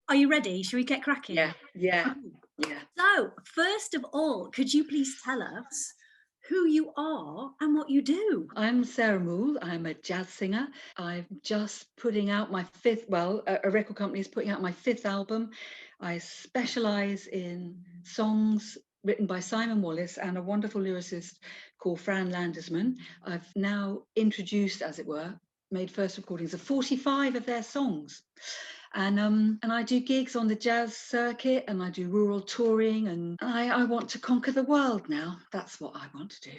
Are you ready? Shall we get cracking? Yeah, yeah, Okay. yeah. So, first of all, could you please tell us who you are and what you do? I'm Sarah Moule. I'm a jazz singer. I'm just putting out my fifth, well, a record company is putting out my fifth album. I specialize in songs written by Simon Wallace and a wonderful lyricist called Fran Landesman. I've now introduced, as it were, made first recordings of 45 of their songs. And I do gigs on the jazz circuit, and I do rural touring, and I want to conquer the world now. That's what I want to do.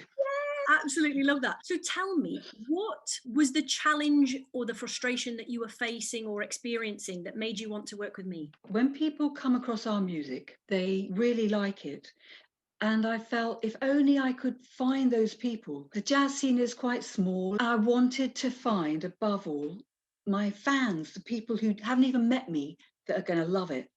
Absolutely love that. So tell me, what was the challenge or the frustration that you were facing or experiencing that made you want to work with me? When people come across our music, they really like it. And I felt if only I could find those people. The jazz scene is quite small. I wanted to find, above all, my fans, the people who haven't even met me, that are going to love it.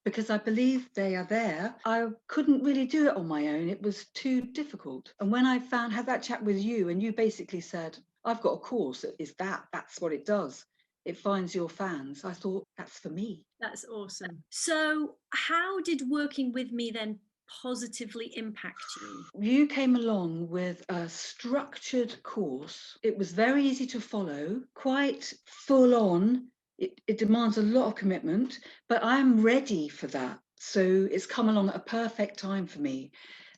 Because I believe they are there. I couldn't really do it on my own. It was too difficult. And when I had that chat with you, and you basically said, I've got a course that is that's what it does. It finds your fans. I thought, that's for me. That's awesome. So, how did working with me then positively impact you? You came along with a structured course. It was very easy to follow, quite full on. It demands a lot of commitment, but I'm ready for that. So it's come along at a perfect time for me.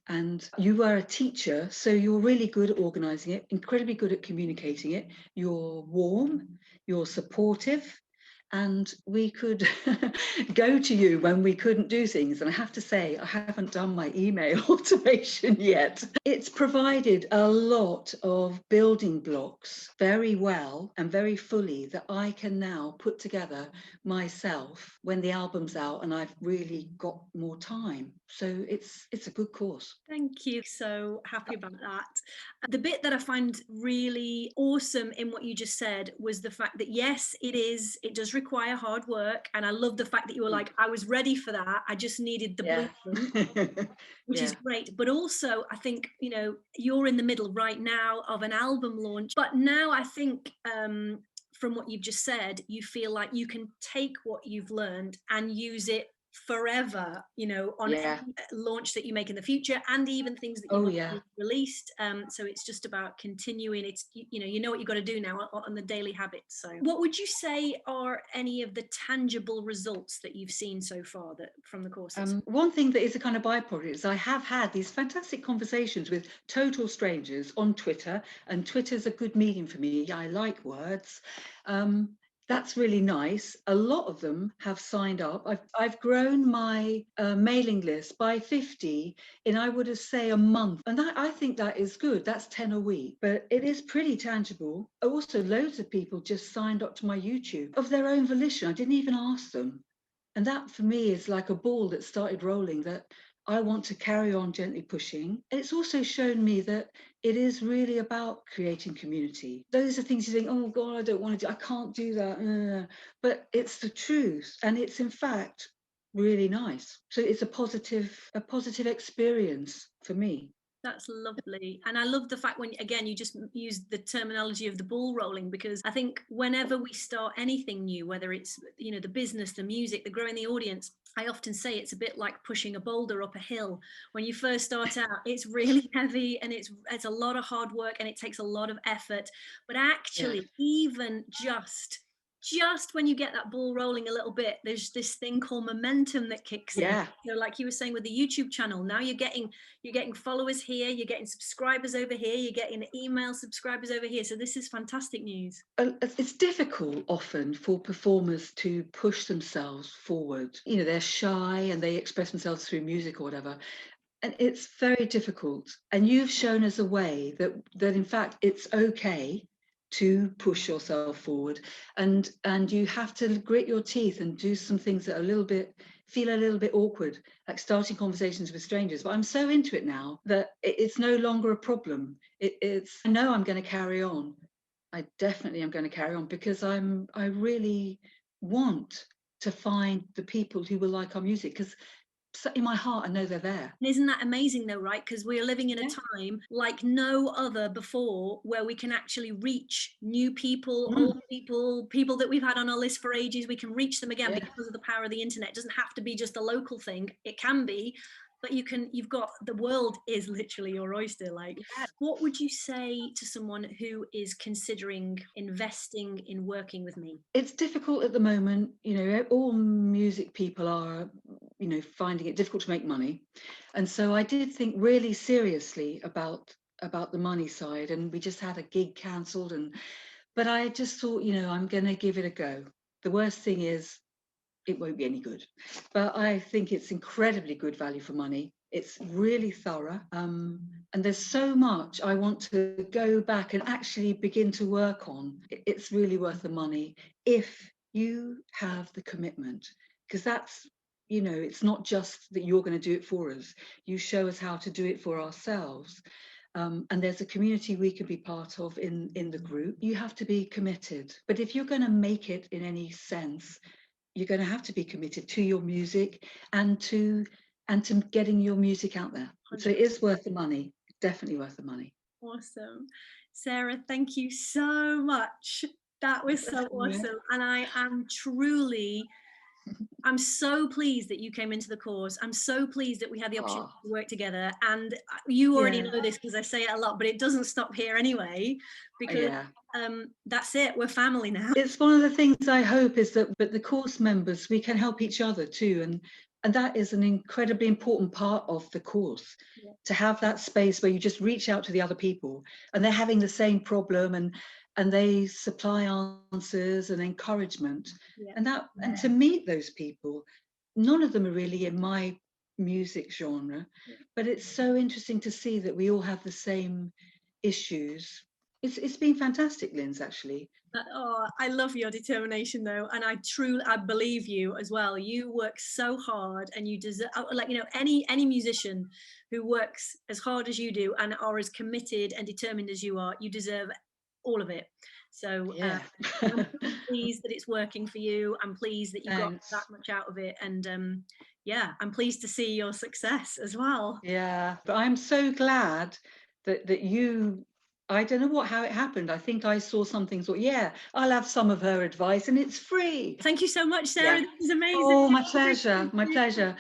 And you were a teacher, so you're really good at organising it, incredibly good at communicating it. You're warm, you're supportive, and we could go to you when we couldn't do things. And I have to say, I haven't done my email automation yet. It's provided a lot of building blocks very well and very fully that I can now put together myself when the album's out and I've really got more time. So it's a good course. Thank you. So happy about that. The bit that I find really awesome in what you just said was the fact that, yes, it does require hard work. And I love the fact that you were like, I was ready for that. I just needed the Yeah. blueprint, which is Yeah. great. But also, I think, you're in the middle right now of an album launch. But now I think, from what you've just said, you feel like you can take what you've learned and use it forever, on Yeah. any launch that you make in the future, and even things that you've Oh, yeah. already released. So it's just about continuing. It's you know what you've got to do now on the daily habits. So what would you say are any of the tangible results that you've seen so far that from the courses? One thing that is a kind of byproduct is I have had these fantastic conversations with total strangers on Twitter, and Twitter's a good medium for me. I like words. Um, that's really nice. A lot of them have signed up. I've grown my mailing list by 50 in, I would say, a month. And I think that is good. That's 10 a week. But it is pretty tangible. Also, loads of people just signed up to my YouTube of their own volition. I didn't even ask them. And that for me is like a ball that started rolling that I want to carry on gently pushing. And it's also shown me that it is really about creating community. Those are things you think, oh God, I don't want to do, I can't do that. But it's the truth. And it's in fact really nice. So it's a positive experience for me. That's lovely. And I love the fact when, again, you just use the terminology of the ball rolling, because I think whenever we start anything new, whether it's, the business, the music, the growing the audience, I often say it's a bit like pushing a boulder up a hill. When you first start out, it's really heavy and it's a lot of hard work and it takes a lot of effort. But Yeah. actually, even just when you get that ball rolling a little bit, there's this thing called momentum that kicks in. Yeah. Like you were saying with the YouTube channel, now you're getting followers here, you're getting subscribers over here, you're getting email subscribers over here. So this is fantastic news. It's difficult often for performers to push themselves forward. They're shy and they express themselves through music or whatever. And it's very difficult. And you've shown us a way that in fact it's okay to push yourself forward, and you have to grit your teeth and do some things that feel a little bit awkward, like starting conversations with strangers. But I'm so into it now that it's no longer a problem. I know I'm going to carry on. I definitely am going to carry on because I really want to find the people who will like our music, because in my heart, I know they're there. And isn't that amazing though, right? Because we are living in a Yeah. time like no other before, where we can actually reach new people, old people, people that we've had on our list for ages. We can reach them again Yeah. because of the power of the internet. It doesn't have to be just a local thing. It can be, but you've got, the world is literally your oyster. Like, Yeah. what would you say to someone who is considering investing in working with me? It's difficult at the moment. You know, all music people are, you know, finding it difficult to make money. And so I did think really seriously about the money side, and we just had a gig cancelled, and but I just thought, you know, I'm going to give it a go. The worst thing is it won't be any good, but I think it's incredibly good value for money. It's really thorough, and there's so much I want to go back and actually begin to work on. It's really worth the money if you have the commitment, because that's, you know, it's not just that you're going to do it for us. You show us how to do it for ourselves. And there's a community we can be part of in the group. You have to be committed. But if you're going to make it in any sense, you're going to have to be committed to your music and to getting your music out there. So it is worth the money, definitely worth the money. Awesome. Sarah, thank you so much. That was so awesome. And I am truly, I'm so pleased that you came into the course. I'm so pleased that we had the opportunity to work together. And you already know this because I say it a lot, but it doesn't stop here anyway, because that's it. We're family now. It's one of the things I hope is that the course members, we can help each other too. And that is an incredibly important part of the course, to have that space where you just reach out to the other people and they're having the same problem, and they supply answers and encouragement, and to meet those people. None of them are really in my music genre, but it's so interesting to see that we all have the same issues. It's been fantastic, Lynz, actually. Oh, I love your determination though, and I believe you as well. You work so hard, and you deserve, like, you know, any musician who works as hard as you do and are as committed and determined as you are, you deserve all of it. So I'm pleased that it's working for you. I'm pleased that you got that much out of it, and yeah, I'm pleased to see your success as well. Yeah, but I'm so glad that you, I don't know how it happened. I think I saw something, thought, yeah, I'll have some of her advice, and it's free. Thank you so much, Sarah. This is amazing. Oh, my pleasure. My pleasure.